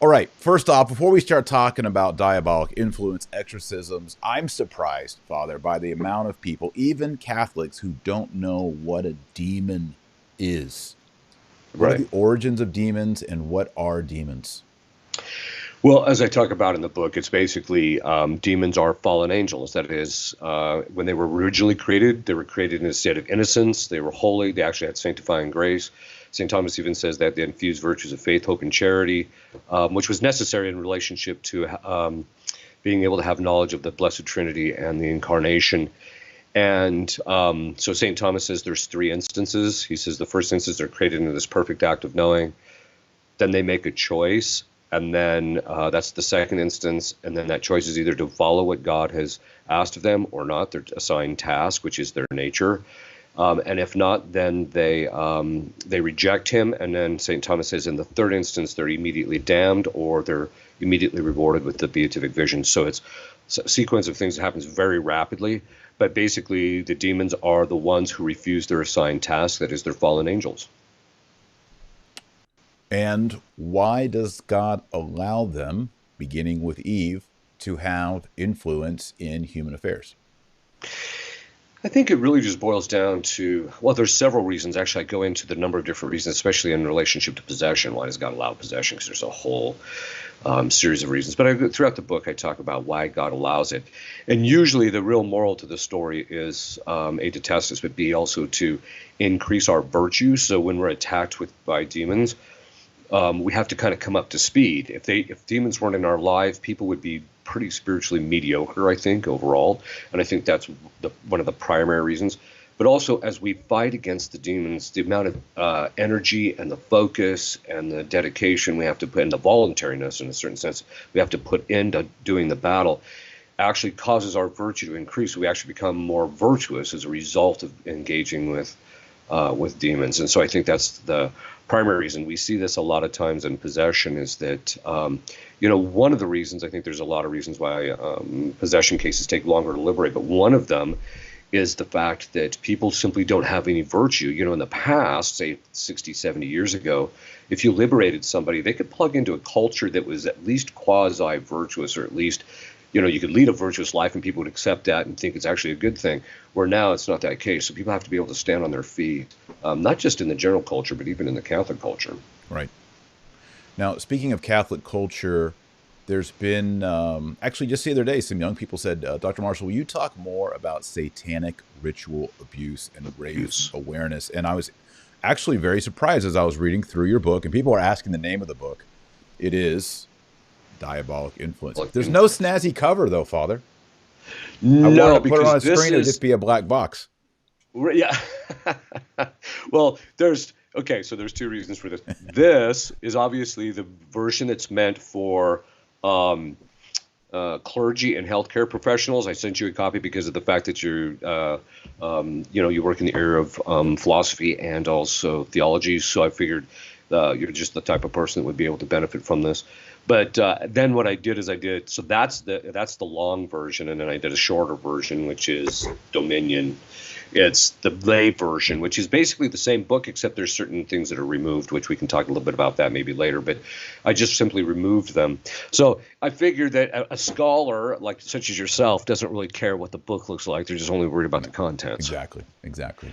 All right. First off, before we start talking about diabolic influence, exorcisms, I'm surprised, Father, by the amount of people, even Catholics, who don't know what a demon is. What are Right. the origins of demons and what are demons? Well, as I talk about in the book, it's basically demons are fallen angels. That is, when they were originally created, they were created in a state of innocence. They were holy. They actually had sanctifying grace. St. Thomas even says that they infused virtues of faith, hope, and charity, which was necessary in relationship to being able to have knowledge of the Blessed Trinity and the Incarnation. And so St. Thomas says there's three instances. He says the first instance, they're created in this perfect act of knowing. Then they make a choice. And then that's the second instance. And then that choice is either to follow what God has asked of them or not. They're assigned task, which is their nature. And if not, then they reject him. And then St. Thomas says in the third instance, they're immediately damned or they're immediately rewarded with the beatific vision. So it's a sequence of things that happens very rapidly. But basically, the demons are the ones who refuse their assigned task, that is, they're fallen angels. And why does God allow them, beginning with Eve, to have influence in human affairs? I think it really just boils down to, well, there's several reasons. Actually, I go into the number of different reasons, especially in relationship to possession. Why does God allow possession? Because there's a whole series of reasons. But throughout the book, I talk about why God allows it. And usually the real moral to the story is A, to test us, but B, also to increase our virtue. So when we're attacked by demons, we have to kind of come up to speed. If demons weren't in our life, people would be pretty spiritually mediocre, I think, overall. And I think that's one of the primary reasons. But also, as we fight against the demons, the amount of energy and the focus and the dedication we have to put, and the voluntariness, in a certain sense, we have to put into doing the battle, actually causes our virtue to increase. We actually become more virtuous as a result of engaging with demons. And so I think that's the primary reason. We see this a lot of times in possession is that, one of the reasons, I think there's a lot of reasons why possession cases take longer to liberate, but one of them is the fact that people simply don't have any virtue. In the past, say 60, 70 years ago, if you liberated somebody, they could plug into a culture that was at least quasi-virtuous, or at least you could lead a virtuous life and people would accept that and think it's actually a good thing, where now it's not that case. So people have to be able to stand on their feet, not just in the general culture, but even in the Catholic culture. Right. Now, speaking of Catholic culture, there's been, actually just the other day, some young people said, Dr. Marshall, will you talk more about satanic ritual abuse and raise awareness? And I was actually very surprised as I was reading through your book, and people are asking the name of the book. It is Diabolic Influence. There's no snazzy cover, though, Father. No, I wanted to put it on a this screen, it would just be a black box. Yeah. Well, so there's two reasons for this. This is obviously the version that's meant for clergy and healthcare professionals. I sent you a copy because of the fact that you work in the area of philosophy and also theology. So I figured you're just the type of person that would be able to benefit from this. But then what I did is so that's the long version, and then I did a shorter version, which is Dominion. It's the lay version, which is basically the same book, except there's certain things that are removed, which we can talk a little bit about that maybe later. But I just simply removed them. So I figured that a scholar like such as yourself doesn't really care what the book looks like. They're just only worried about the contents. Exactly.